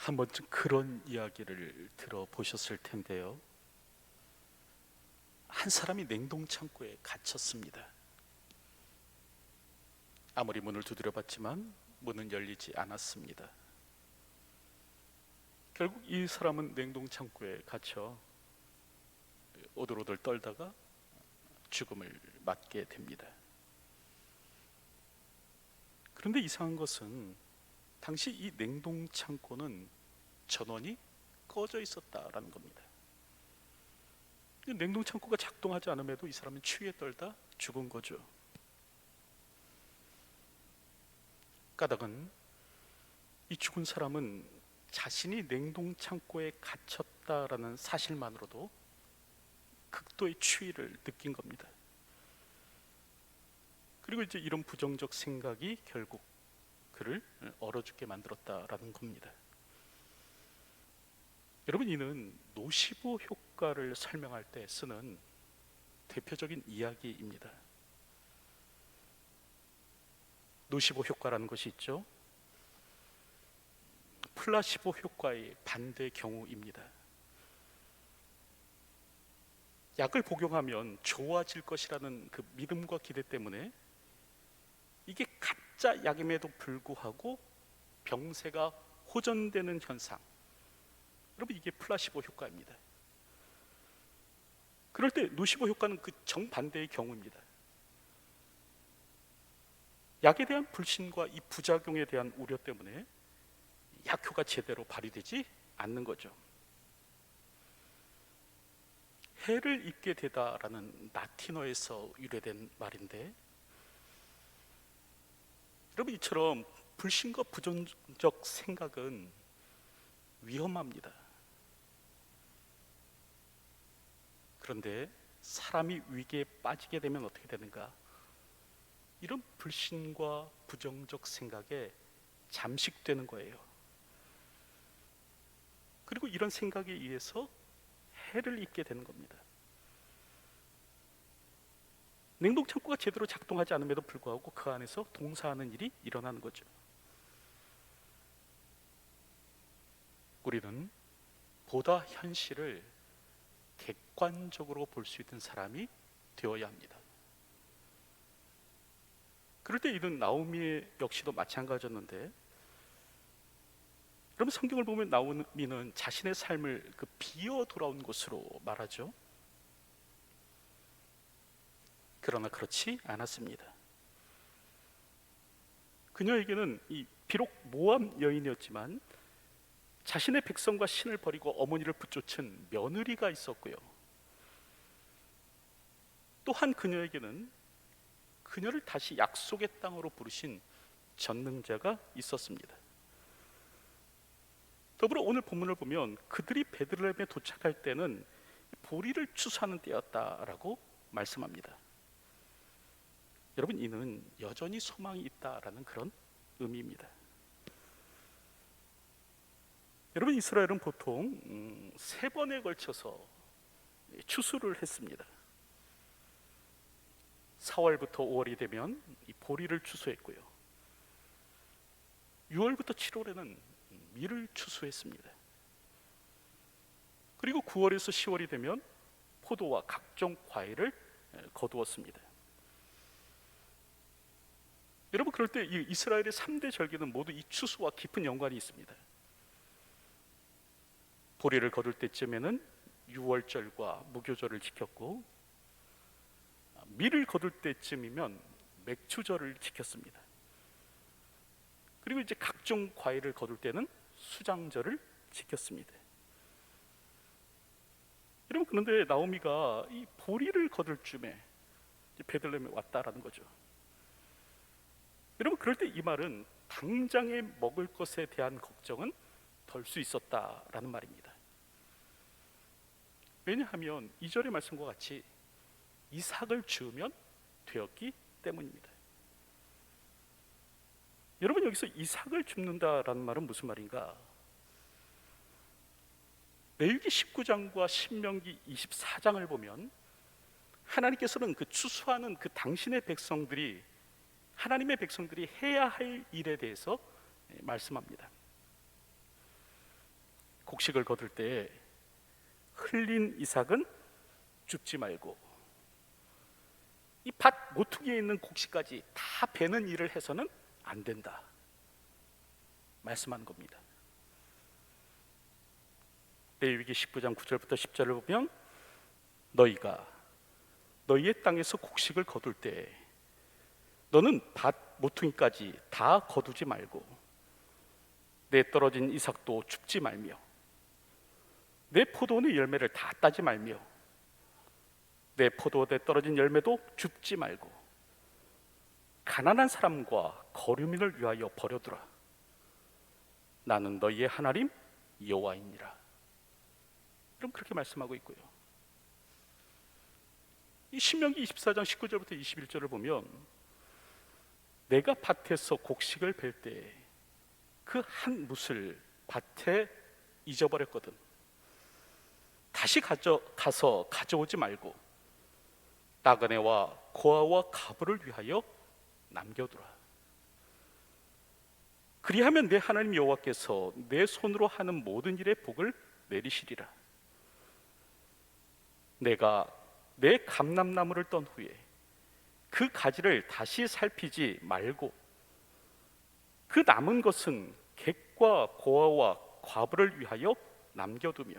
한 번쯤 그런 이야기를 들어보셨을 텐데요. 한 사람이 냉동창고에 갇혔습니다. 아무리 문을 두드려 봤지만 문은 열리지 않았습니다. 결국 이 사람은 냉동창고에 갇혀 오들오들 떨다가 죽음을 맞게 됩니다. 그런데 이상한 것은 당시 이 냉동창고는 전원이 꺼져 있었다라는 겁니다. 냉동창고가 작동하지 않음에도 이 사람은 추위에 떨다 죽은 거죠. 까닭은 이 죽은 사람은 자신이 냉동창고에 갇혔다라는 사실만으로도 극도의 추위를 느낀 겁니다. 그리고 이제 이런 부정적 생각이 결국 그를 얼어 죽게 만들었다라는 겁니다. 여러분, 이는 노시보 효과를 설명할 때 쓰는 대표적인 이야기입니다. 노시보 효과라는 것이 있죠. 플라시보 효과의 반대 경우입니다. 약을 복용하면 좋아질 것이라는 그 믿음과 기대 때문에 이게 가짜 약임에도 불구하고 병세가 호전되는 현상, 여러분, 이게 플라시보 효과입니다. 그럴 때 노시보 효과는 그 정반대의 경우입니다. 약에 대한 불신과 이 부작용에 대한 우려 때문에 약효가 제대로 발휘되지 않는 거죠. 해를 입게 되다라는 라틴어에서 유래된 말인데, 여러분, 이처럼 불신과 부정적 생각은 위험합니다. 그런데 사람이 위기에 빠지게 되면 어떻게 되는가? 이런 불신과 부정적 생각에 잠식되는 거예요. 그리고 이런 생각에 의해서 해를 입게 되는 겁니다. 냉동창고가 제대로 작동하지 않음에도 불구하고 그 안에서 동사하는 일이 일어나는 거죠. 우리는 보다 현실을 객관적으로 볼 수 있는 사람이 되어야 합니다. 그럴 때 이런 나오미 역시도 마찬가지였는데, 여러분, 성경을 보면 나오미는 자신의 삶을 그 비어 돌아온 것으로 말하죠. 그러나 그렇지 않았습니다. 그녀에게는 비록 모함 여인이었지만 자신의 백성과 신을 버리고 어머니를 붙쫓은 며느리가 있었고요. 또한 그녀에게는 그녀를 다시 약속의 땅으로 부르신 전능자가 있었습니다. 더불어 오늘 본문을 보면 그들이 베들레헴에 도착할 때는 보리를 추수하는 때였다라고 말씀합니다. 여러분, 이는 여전히 소망이 있다라는 그런 의미입니다. 여러분, 이스라엘은 보통 3번에 걸쳐서 추수를 했습니다. 4월부터 5월이 되면 이 보리를 추수했고요. 6월부터 7월에는 밀을 추수했습니다. 그리고 9월에서 10월이 되면 포도와 각종 과일을 거두었습니다. 여러분, 그럴 때 이 이스라엘의 3대 절기는 모두 이 추수와 깊은 연관이 있습니다. 보리를 거둘 때쯤에는 유월절과 무교절을 지켰고, 밀을 거둘 때쯤이면 맥추절을 지켰습니다. 그리고 이제 각종 과일을 거둘 때는 수장절을 지켰습니다. 여러분, 그런데 나오미가 이 보리를 거둘 쯤에 베들레헴에 왔다라는 거죠. 여러분, 그럴 때 이 말은 당장에 먹을 것에 대한 걱정은 덜 수 있었다라는 말입니다. 왜냐하면 2절의 말씀과 같이 이삭을 주우면 되었기 때문입니다. 여러분, 여기서 이삭을 줍는다라는 말은 무슨 말인가? 레위기 19장과 신명기 24장을 보면 하나님께서는 그 추수하는 그 당신의 백성들이, 하나님의 백성들이 해야 할 일에 대해서 말씀합니다. 곡식을 거둘 때 흘린 이삭은 줍지 말고 이 밭 모퉁이에 있는 곡식까지 다 베는 일을 해서는 안 된다 말씀하는 겁니다. 레위기 19장 9절부터 10절을 보면 너희가 너희의 땅에서 곡식을 거둘 때 너는 밭 모퉁이까지 다 거두지 말고 내 떨어진 이삭도 줍지 말며 내 포도원의 열매를 다 따지 말며 내 포도원에 떨어진 열매도 줍지 말고 가난한 사람과 거류민을 위하여 버려두라. 나는 너희의 하나님 여호와이니라. 그럼 그렇게 말씀하고 있고요. 이 신명기 24장 19절부터 21절을 보면 내가 밭에서 곡식을 벨 때 그 한 뭇을 밭에 잊어버렸거든. 다시 가서 가져오지 말고 나그네와 고아와 가부를 위하여 남겨두라. 그리하면 내 하나님 여호와께서 내 손으로 하는 모든 일에 복을 내리시리라. 내가 내 감람나무를 떤 후에 그 가지를 다시 살피지 말고 그 남은 것은 객과 고아와 과부를 위하여 남겨두며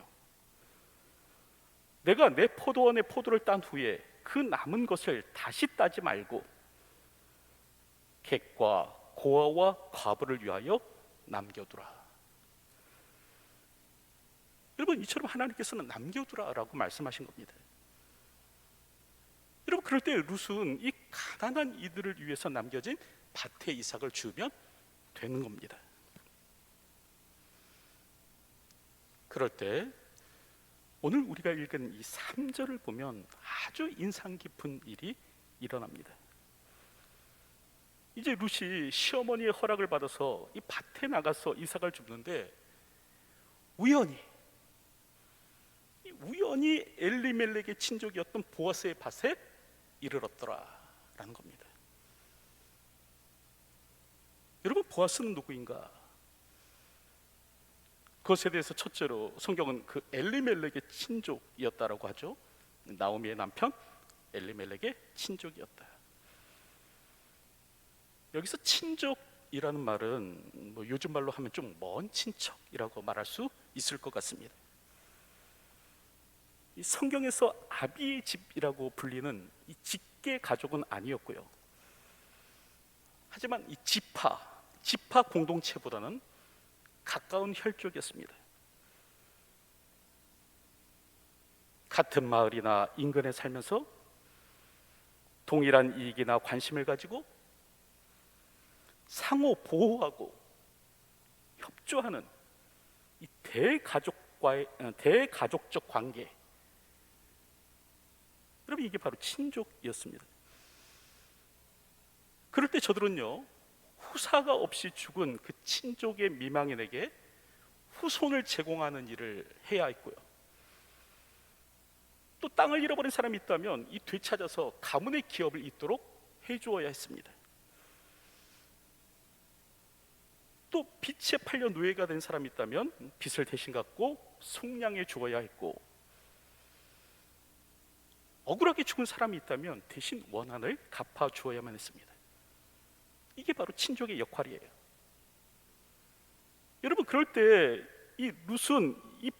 내가 내 포도원의 포도를 딴 후에 그 남은 것을 다시 따지 말고 객과 고아와 과부를 위하여 남겨두라. 여러분, 이처럼 하나님께서는 남겨두라라고 말씀하신 겁니다. 여러분, 그럴 때 룻은 이 가난한 이들을 위해서 남겨진 밭에 이삭을 주면 되는 겁니다. 그럴 때 오늘 우리가 읽은 이 3절을 보면 아주 인상 깊은 일이 일어납니다. 이제 룻이 시어머니의 허락을 받아서 이 밭에 나가서 이삭을 줍는데 우연히 엘리멜렉의 친족이었던 보아스의 밭에 이르렀더라라는 겁니다. 여러분, 보아스는 누구인가? 그것에 대해서 첫째로 성경은 그 엘리멜렉의 친족이었다라고 하죠. 나오미의 남편 엘리멜렉의 친족이었다. 여기서 친족이라는 말은 뭐 요즘 말로 하면 좀 먼 친척이라고 말할 수 있을 것 같습니다. 이 성경에서 아비의 집이라고 불리는 이 직계 가족은 아니었고요. 하지만 이 지파 공동체보다는 가까운 혈족이었습니다. 같은 마을이나 인근에 살면서 동일한 이익이나 관심을 가지고 상호 보호하고 협조하는 이 대가족적 관계, 여러분, 이게 바로 친족이었습니다. 그럴 때 저들은요, 후사가 없이 죽은 그 친족의 미망인에게 후손을 제공하는 일을 해야 했고요. 또 땅을 잃어버린 사람이 있다면 이 되찾아서 가문의 기업을 잇도록 해주어야 했습니다. 또 빚에 팔려 노예가 된 사람이 있다면 빚을 대신 갚고 속량해 주어야 했고, 억울하게 죽은 사람이 있다면 대신 원한을 갚아 주어야만 했습니다. 이게 바로 친족의 역할이에요. 여러분, 그럴 때 이 룻은 이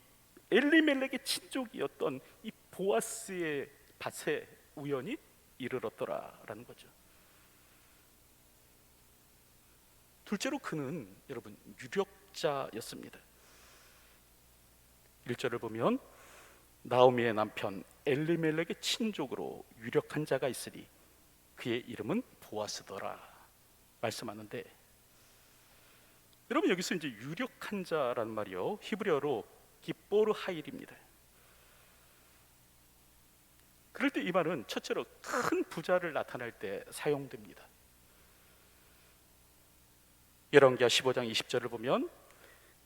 엘리멜렉의 친족이었던 이 보아스의 밭에 우연히 이르렀더라라는 거죠. 둘째로 그는 여러분 유력자였습니다. 1절을 보면 나오미의 남편 엘리멜렉의 친족으로 유력한 자가 있으니 그의 이름은 보아스더라 말씀하는데, 여러분, 여기서 이제 유력한 자라는 말이요, 히브리어로 기뽀르 하일입니다. 그럴 때 이 말은 첫째로 큰 부자를 나타낼 때 사용됩니다. 열왕기하 15장 20절을 보면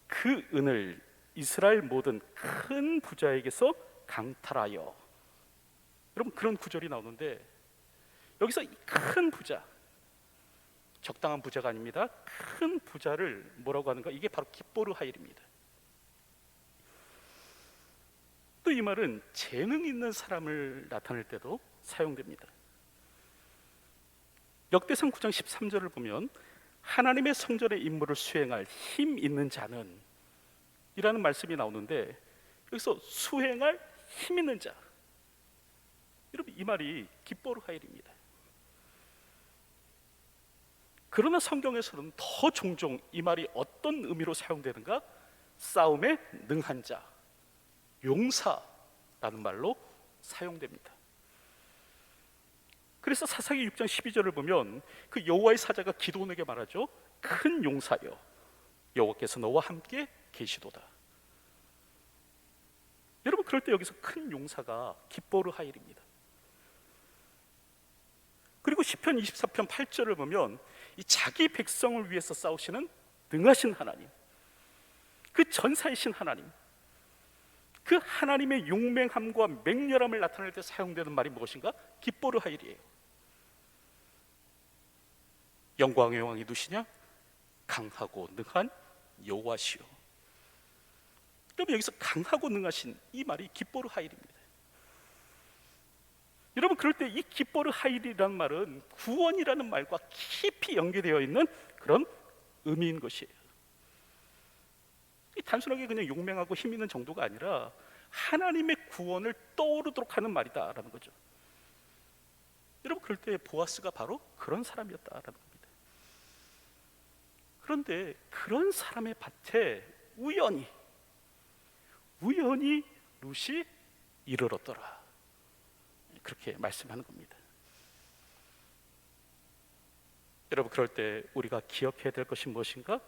그 은을 이스라엘 모든 큰 부자에게서 강탈하여, 여러분, 그런 구절이 나오는데 여기서 이 큰 부자, 적당한 부자가 아닙니다. 큰 부자를 뭐라고 하는가? 이게 바로 기뽀르 하일입니다. 또 이 말은 재능 있는 사람을 나타낼 때도 사용됩니다. 역대상 9장 13절을 보면 하나님의 성전의 임무를 수행할 힘 있는 자는 이라는 말씀이 나오는데, 여기서 수행할 힘 있는 자, 여러분 이 말이 기뻐르 하일입니다. 그러나 성경에서는 더 종종 이 말이 어떤 의미로 사용되는가? 싸움에 능한 자, 용사라는 말로 사용됩니다. 그래서 사사기 6장 12절을 보면 그 여호와의 사자가 기드온에게 말하죠. 큰 용사여, 여호와께서 너와 함께 계시도다. 여러분, 그럴 때 여기서 큰 용사가 기뻐르 하일입니다. 그리고 시편 24편 8절을 보면 이 자기 백성을 위해서 싸우시는 능하신 하나님, 그 전사이신 하나님, 그 하나님의 용맹함과 맹렬함을 나타낼 때 사용되는 말이 무엇인가? 기뻐르 하일이에요. 영광의 왕이 누구시냐? 강하고 능한 여호와시요. 여러분, 여기서 강하고 능하신 이 말이 기뻐르 하일입니다. 여러분, 그럴 때 이 기뻐르 하일이라는 말은 구원이라는 말과 깊이 연계되어 있는 그런 의미인 것이에요. 단순하게 그냥 용맹하고 힘 있는 정도가 아니라 하나님의 구원을 떠오르도록 하는 말이다라는 거죠. 여러분, 그럴 때 보아스가 바로 그런 사람이었다라는 겁니다. 그런데 그런 사람의 밭에 우연히 룻이 이르렀더라, 그렇게 말씀하는 겁니다. 여러분, 그럴 때 우리가 기억해야 될 것이 무엇인가?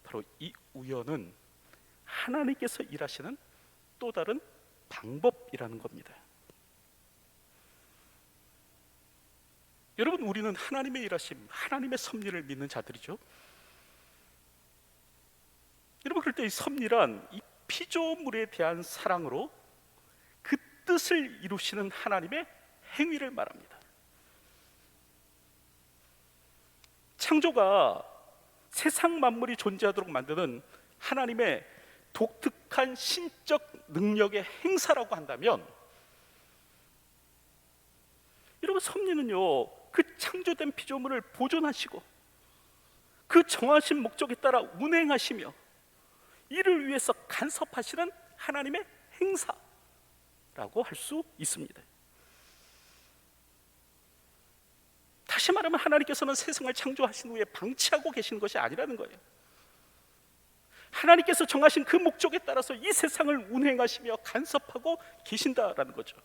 바로 이 우연은 하나님께서 일하시는 또 다른 방법이라는 겁니다. 여러분, 우리는 하나님의 일하심, 하나님의 섭리를 믿는 자들이죠. 여러분, 그럴 때 이 섭리란 이 피조물에 대한 사랑으로 그 뜻을 이루시는 하나님의 행위를 말합니다. 창조가 세상 만물이 존재하도록 만드는 하나님의 독특한 신적 능력의 행사라고 한다면, 여러분, 섭리는요, 그 창조된 피조물을 보존하시고 그 정하신 목적에 따라 운행하시며 이를 위해서 간섭하시는 하나님의 행사라고 할 수 있습니다. 다시 말하면 하나님께서는 세상을 창조하신 후에 방치하고 계시는 것이 아니라는 거예요. 하나님께서 정하신 그 목적에 따라서 이 세상을 운행하시며 간섭하고 계신다라는 거죠.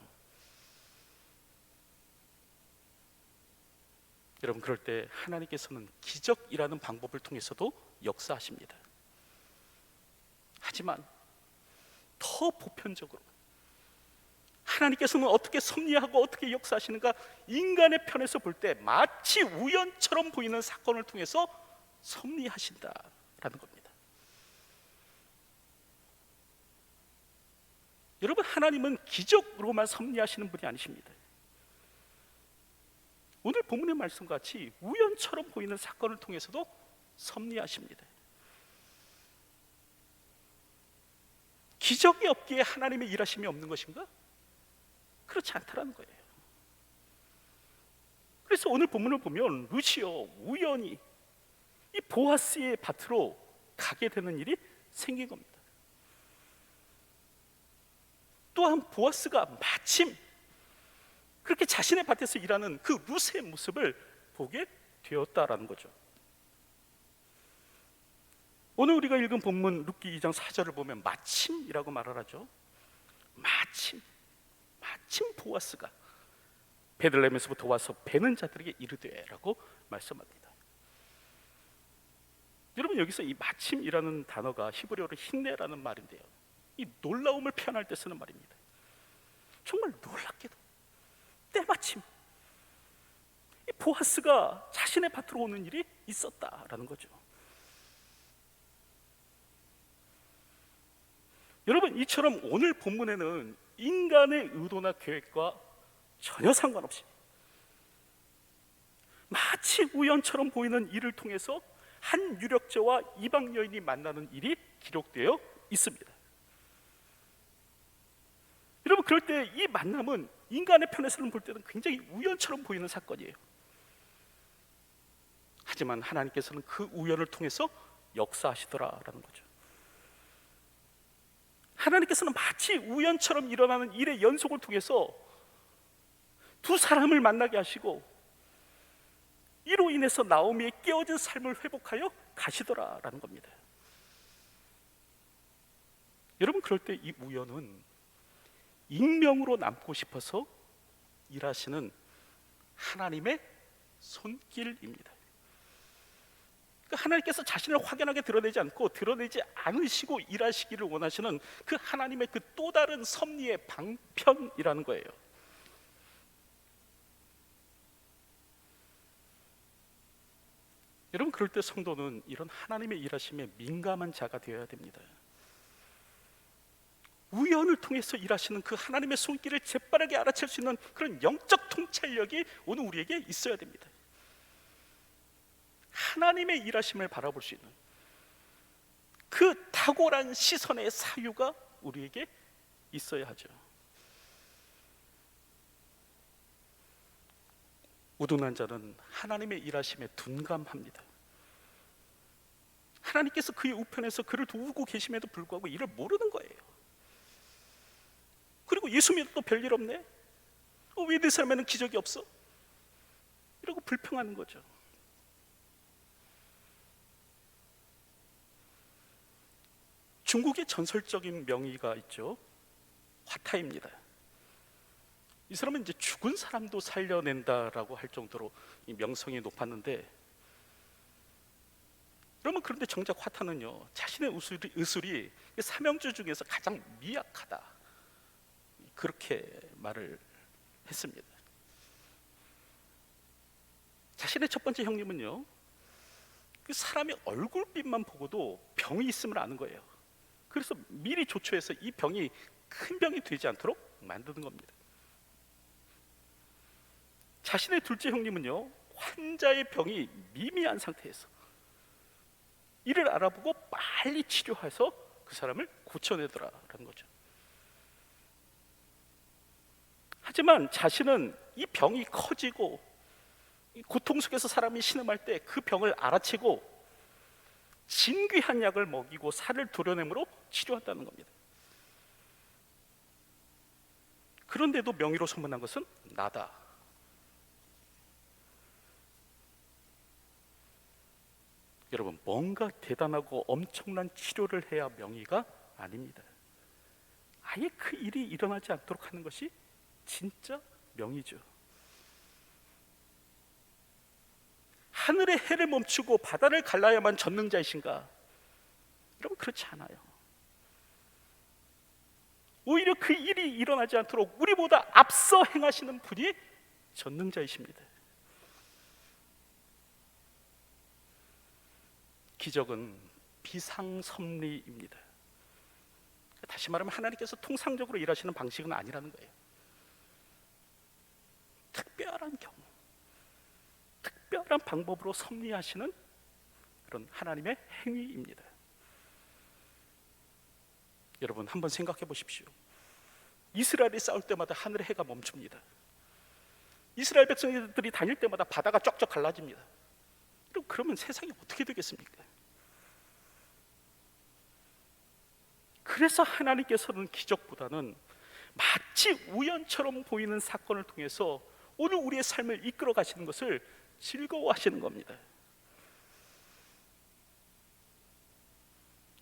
여러분, 그럴 때 하나님께서는 기적이라는 방법을 통해서도 역사하십니다. 하지만 더 보편적으로 하나님께서는 어떻게 섭리하고 어떻게 역사하시는가? 인간의 편에서 볼 때 마치 우연처럼 보이는 사건을 통해서 섭리하신다라는 겁니다. 여러분, 하나님은 기적으로만 섭리하시는 분이 아니십니다. 오늘 본문의 말씀과 같이 우연처럼 보이는 사건을 통해서도 섭리하십니다. 기적이 없기에 하나님의 일하심이 없는 것인가? 그렇지 않다라는 거예요. 그래서 오늘 본문을 보면 룻이요, 우연히 이 보아스의 밭으로 가게 되는 일이 생긴 겁니다. 또한 보아스가 마침 그렇게 자신의 밭에서 일하는 그 룻의 모습을 보게 되었다라는 거죠. 오늘 우리가 읽은 본문 룻기 2장 4절을 보면 마침이라고 말을 하죠. 마침 보아스가 베들레헴에서부터 와서 베는 자들에게 이르되라고 말씀합니다. 여러분, 여기서 이 마침이라는 단어가 히브리어로 힌네라는 말인데요, 이 놀라움을 표현할 때 쓰는 말입니다. 정말 놀랍게도 때마침 이 보아스가 자신의 밭으로 오는 일이 있었다라는 거죠. 여러분, 이처럼 오늘 본문에는 인간의 의도나 계획과 전혀 상관없이 마치 우연처럼 보이는 일을 통해서 한 유력자와 이방 여인이 만나는 일이 기록되어 있습니다. 여러분, 그럴 때 이 만남은 인간의 편에서는 볼 때는 굉장히 우연처럼 보이는 사건이에요. 하지만 하나님께서는 그 우연을 통해서 역사하시더라라는 거죠. 하나님께서는 마치 우연처럼 일어나는 일의 연속을 통해서 두 사람을 만나게 하시고, 이로 인해서 나오미의 깨어진 삶을 회복하여 가시더라라는 겁니다. 여러분, 그럴 때 이 우연은 익명으로 남고 싶어서 일하시는 하나님의 손길입니다. 하나님께서 자신을 확연하게 드러내지 않고 드러내지 않으시고 일하시기를 원하시는 그 하나님의 그 또 다른 섭리의 방편이라는 거예요. 여러분, 그럴 때 성도는 이런 하나님의 일하심에 민감한 자가 되어야 됩니다. 우연을 통해서 일하시는 그 하나님의 손길을 재빠르게 알아챌 수 있는 그런 영적 통찰력이 오늘 우리에게 있어야 됩니다. 하나님의 일하심을 바라볼 수 있는 그 탁월한 시선의 사유가 우리에게 있어야 하죠. 우둔한 자는 하나님의 일하심에 둔감합니다. 하나님께서 그의 우편에서 그를 도우고 계심에도 불구하고 이를 모르는 거예요. 그리고 예수 믿어도 별일 없네, 왜 내 삶에는 기적이 없어? 이러고 불평하는 거죠. 중국의 전설적인 명의가 있죠. 화타입니다. 이 사람은 이제 죽은 사람도 살려낸다라고 할 정도로 이 명성이 높았는데, 그러면 그런데 정작 화타는요, 자신의 의술이 삼형제 중에서 가장 미약하다, 그렇게 말을 했습니다. 자신의 첫 번째 형님은요, 그 사람의 얼굴빛만 보고도 병이 있음을 아는 거예요. 그래서 미리 조처해서 이 병이 큰 병이 되지 않도록 만드는 겁니다. 자신의 둘째 형님은요, 환자의 병이 미미한 상태에서 이를 알아보고 빨리 치료해서 그 사람을 고쳐내더라라는 거죠. 하지만 자신은 이 병이 커지고 고통 속에서 사람이 신음할 때 그 병을 알아채고 진귀한 약을 먹이고 살을 도려내므로 치료한다는 겁니다. 그런데도 명의로 소문난 것은 나다. 여러분, 뭔가 대단하고 엄청난 치료를 해야 명의가 아닙니다. 아예 그 일이 일어나지 않도록 하는 것이 진짜 명의죠. 하늘의 해를 멈추고 바다를 갈라야만 전능자이신가? 여러분, 그렇지 않아요. 오히려 그 일이 일어나지 않도록 우리보다 앞서 행하시는 분이 전능자이십니다. 기적은 비상섭리입니다. 다시 말하면 하나님께서 통상적으로 일하시는 방식은 아니라는 거예요. 특별한 경우, 특별한 방법으로 섭리하시는 그런 하나님의 행위입니다. 여러분, 한번 생각해 보십시오. 이스라엘이 싸울 때마다 하늘의 해가 멈춥니다. 이스라엘 백성들이 다닐 때마다 바다가 쫙쫙 갈라집니다. 그러면 세상이 어떻게 되겠습니까? 그래서 하나님께서는 기적보다는 마치 우연처럼 보이는 사건을 통해서 오늘 우리의 삶을 이끌어 가시는 것을 즐거워하시는 겁니다.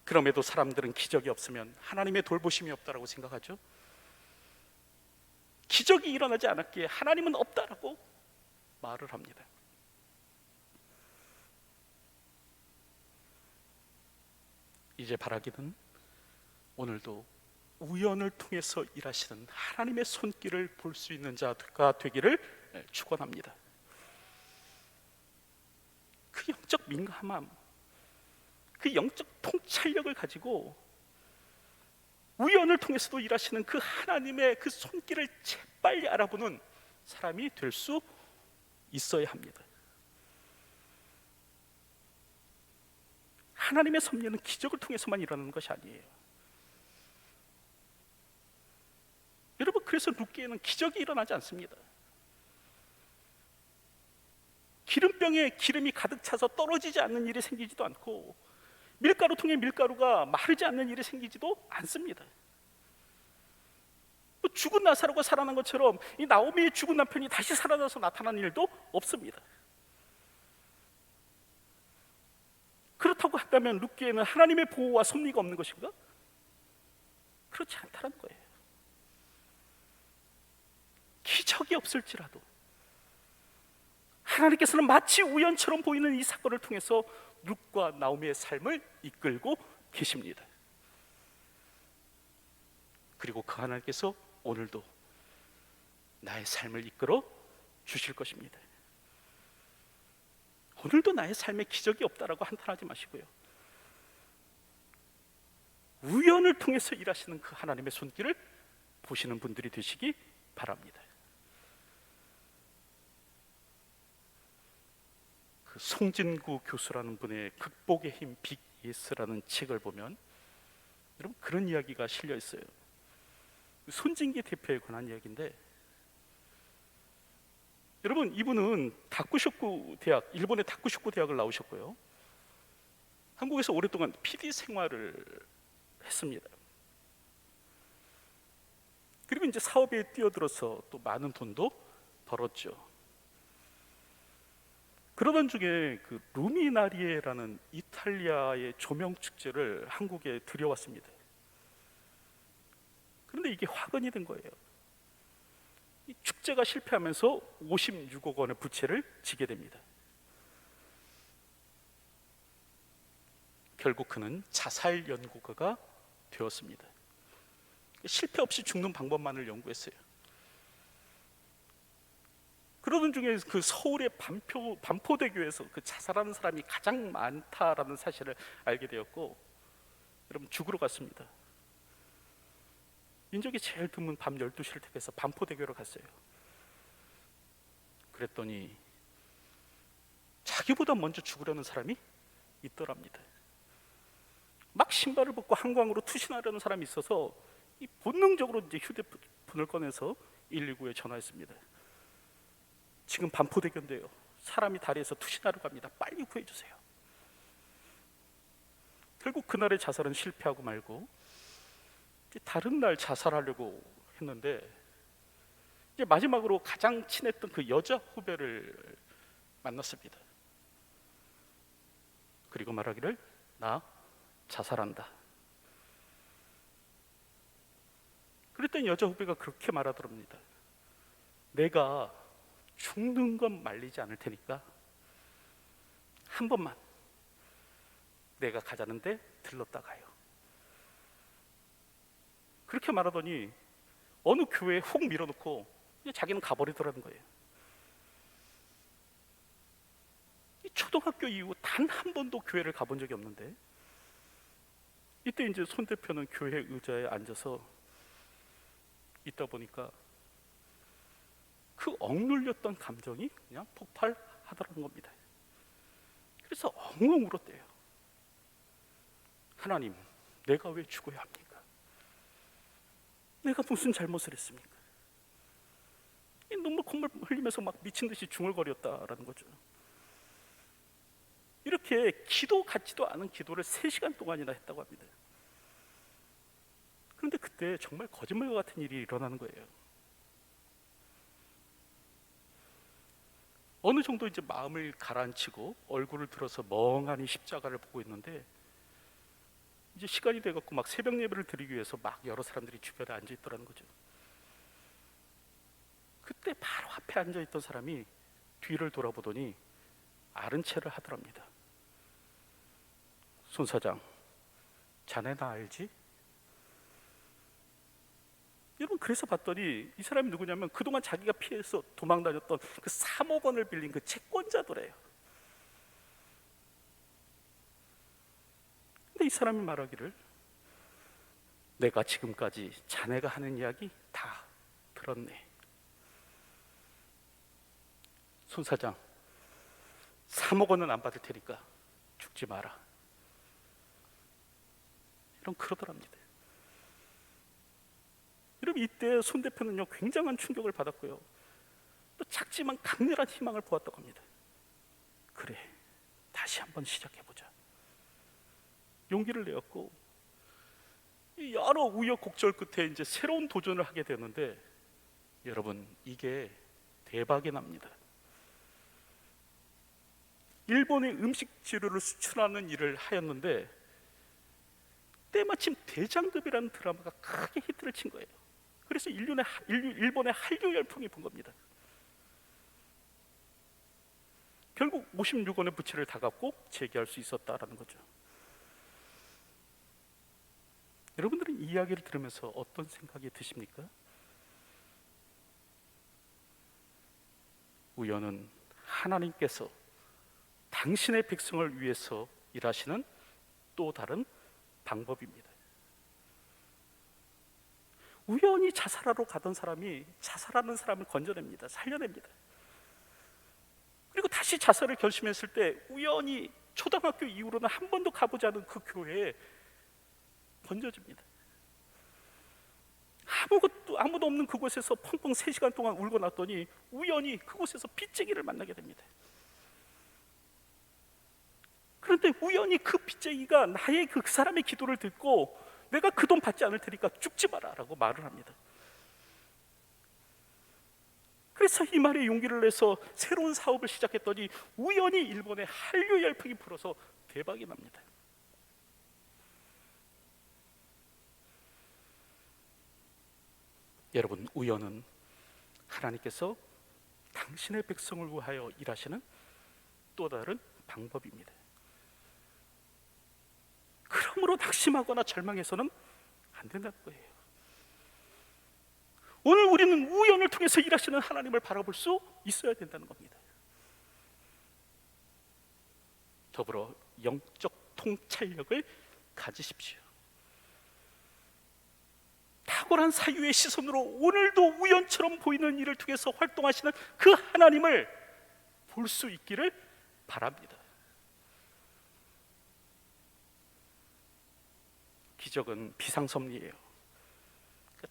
그럼에도 사람들은 기적이 없으면 하나님의 돌보심이 없다라고 생각하죠. 기적이 일어나지 않았기에 하나님은 없다라고 말을 합니다. 이제 바라기는 오늘도 우연을 통해서 일하시는 하나님의 손길을 볼 수 있는 자가 되기를 축원합니다. 그 영적 민감함, 그 영적 통찰력을 가지고 우연을 통해서도 일하시는 그 하나님의 그 손길을 재빨리 알아보는 사람이 될 수 있어야 합니다. 하나님의 섭리는 기적을 통해서만 일어나는 것이 아니에요. 그래서 룻기에는 기적이 일어나지 않습니다. 기름병에 기름이 가득 차서 떨어지지 않는 일이 생기지도 않고, 밀가루통에 밀가루가 마르지 않는 일이 생기지도 않습니다. 또 죽은 나사로가 살아난 것처럼 이 나오미의 죽은 남편이 다시 살아나서 나타나는 일도 없습니다. 그렇다고 한다면 룻기에는 하나님의 보호와 섭리가 없는 것인가? 그렇지 않다는 거예요. 기적이 없을지라도 하나님께서는 마치 우연처럼 보이는 이 사건을 통해서 룻과 나오미의 삶을 이끌고 계십니다. 그리고 그 하나님께서 오늘도 나의 삶을 이끌어 주실 것입니다. 오늘도 나의 삶에 기적이 없다라고 한탄하지 마시고요, 우연을 통해서 일하시는 그 하나님의 손길을 보시는 분들이 되시기 바랍니다. 그 송진구 교수라는 분의 극복의 힘 빅 예스라는 책을 보면 여러분 그런 이야기가 실려 있어요. 손진기 대표에 관한 이야기인데, 여러분 이분은 다쿠쇼쿠 대학, 일본의 다쿠쇼쿠 대학을 나오셨고요, 한국에서 오랫동안 PD 생활을 했습니다. 그리고 이제 사업에 뛰어들어서 또 많은 돈도 벌었죠. 그러던 중에 그 루미나리에라는 이탈리아의 조명 축제를 한국에 들여왔습니다. 그런데 이게 화근이 된 거예요. 이 축제가 실패하면서 56억 원의 부채를 지게 됩니다. 결국 그는 자살 연구가가 되었습니다. 실패 없이 죽는 방법만을 연구했어요. 그러던 중에 그 서울의 반포대교에서 그 자살하는 사람이 가장 많다라는 사실을 알게 되었고, 여러분 죽으러 갔습니다. 인적이 제일 드문 밤 12시를 택해서 반포대교로 갔어요. 그랬더니 자기보다 먼저 죽으려는 사람이 있더랍니다. 막 신발을 벗고 한강으로 투신하려는 사람이 있어서 이 본능적으로 이제 휴대폰을 꺼내서 119에 전화했습니다. 지금 반포대교인데요, 사람이 다리에서 투신하러 갑니다. 빨리 구해주세요. 결국 그날의 자살은 실패하고 말고 이제 다른 날 자살하려고 했는데, 이제 마지막으로 가장 친했던 그 여자 후배를 만났습니다. 그리고 말하기를, 나 자살한다. 그랬더니 여자 후배가 그렇게 말하더랍니다. 내가 죽는 건 말리지 않을 테니까 한 번만 내가 가자는데 들렀다 가요. 그렇게 말하더니 어느 교회에 훅 밀어놓고 이제 자기는 가버리더라는 거예요. 이 초등학교 이후 단 한 번도 교회를 가본 적이 없는데, 이때 이제 손 대표는 교회 의자에 앉아서 있다 보니까 그 억눌렸던 감정이 그냥 폭발하더라는 겁니다. 그래서 엉엉 울었대요. 하나님, 내가 왜 죽어야 합니까? 내가 무슨 잘못을 했습니까? 이 눈물 콧물 흘리면서 막 미친 듯이 중얼거렸다라는 거죠. 이렇게 기도 같지도 않은 기도를 3시간 동안이나 했다고 합니다. 그런데 그때 정말 거짓말 같은 일이 일어나는 거예요. 어느 정도 이제 마음을 가라앉히고 얼굴을 들어서 멍하니 십자가를 보고 있는데, 이제 시간이 돼갖고 막 새벽 예배를 드리기 위해서 막 여러 사람들이 주변에 앉아 있더라는 거죠. 그때 바로 앞에 앉아 있던 사람이 뒤를 돌아보더니 아른 체를 하더랍니다. 손 사장, 자네 나 알지? 여러분, 그래서 봤더니 이 사람이 누구냐면 그동안 자기가 피해서 도망 다녔던 그 3억 원을 빌린 그 채권자더래요. 근데 이 사람이 말하기를, 내가 지금까지 자네가 하는 이야기 다 들었네. 손 사장, 3억 원은 안 받을 테니까 죽지 마라. 이런 그러더랍니다. 여러분, 이때 손 대표는요 굉장한 충격을 받았고요, 또 작지만 강렬한 희망을 보았다고 합니다. 그래, 다시 한번 시작해보자. 용기를 내었고, 이 여러 우여곡절 끝에 이제 새로운 도전을 하게 되는데, 여러분, 이게 대박이 납니다. 일본의 음식 재료를 수출하는 일을 하였는데, 때마침 대장금이라는 드라마가 크게 히트를 친 거예요. 그래서 일본의 한류 열풍이 분 겁니다. 결국 56원의 부채를 다 갚고 재기할 수 있었다라는 거죠. 여러분들은 이 이야기를 들으면서 어떤 생각이 드십니까? 우연은 하나님께서 당신의 백성을 위해서 일하시는 또 다른 방법입니다. 우연히 자살하러 가던 사람이 자살하는 사람을 건져냅니다. 살려냅니다. 그리고 다시 자살을 결심했을 때 우연히 초등학교 이후로는 한 번도 가보지 않은 그 교회에 건져줍니다. 아무도 없는 그곳에서 펑펑 3시간 동안 울고 났더니 우연히 그곳에서 빚쟁이를 만나게 됩니다. 그런데 우연히 그 빚쟁이가 나의 그 사람의 기도를 듣고, 내가 그 돈 받지 않을 테니까 죽지 마라 라고 말을 합니다. 그래서 이 말에 용기를 내서 새로운 사업을 시작했더니 우연히 일본의 한류 열풍이 불어서 대박이 납니다. 여러분, 우연은 하나님께서 당신의 백성을 위하여 일하시는 또 다른 방법입니다. 그러므로 낙심하거나 절망해서는 안 된다는 거예요. 오늘 우리는 우연을 통해서 일하시는 하나님을 바라볼 수 있어야 된다는 겁니다. 더불어 영적 통찰력을 가지십시오. 탁월한 사유의 시선으로 오늘도 우연처럼 보이는 일을 통해서 활동하시는 그 하나님을 볼 수 있기를 바랍니다. 기적은 비상섭리예요.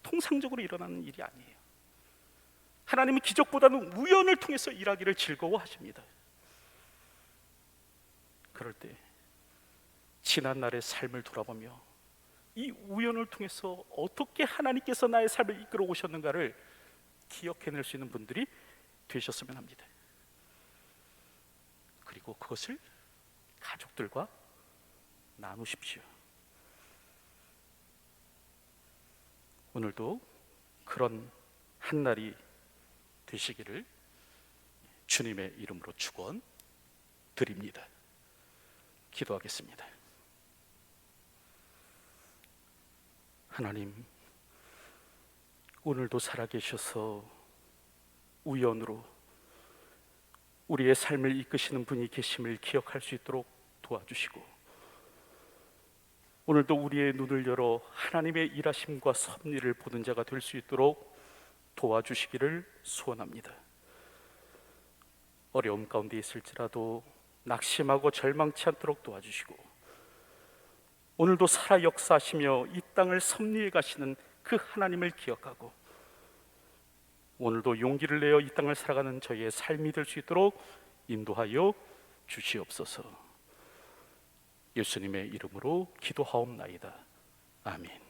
통상적으로 일어나는 일이 아니에요. 하나님은 기적보다는 우연을 통해서 일하기를 즐거워하십니다. 그럴 때 지난 날의 삶을 돌아보며 이 우연을 통해서 어떻게 하나님께서 나의 삶을 이끌어 오셨는가를 기억해낼 수 있는 분들이 되셨으면 합니다. 그리고 그것을 가족들과 나누십시오. 오늘도 그런 한 날이 되시기를 주님의 이름으로 축원드립니다. 기도하겠습니다. 하나님, 오늘도 살아계셔서 우연으로 우리의 삶을 이끄시는 분이 계심을 기억할 수 있도록 도와주시고, 오늘도 우리의 눈을 열어 하나님의 일하심과 섭리를 보는 자가 될 수 있도록 도와주시기를 소원합니다. 어려움 가운데 있을지라도 낙심하고 절망치 않도록 도와주시고, 오늘도 살아 역사하시며 이 땅을 섭리해 가시는 그 하나님을 기억하고, 오늘도 용기를 내어 이 땅을 살아가는 저희의 삶이 될 수 있도록 인도하여 주시옵소서. 예수님의 이름으로 기도하옵나이다. 아멘.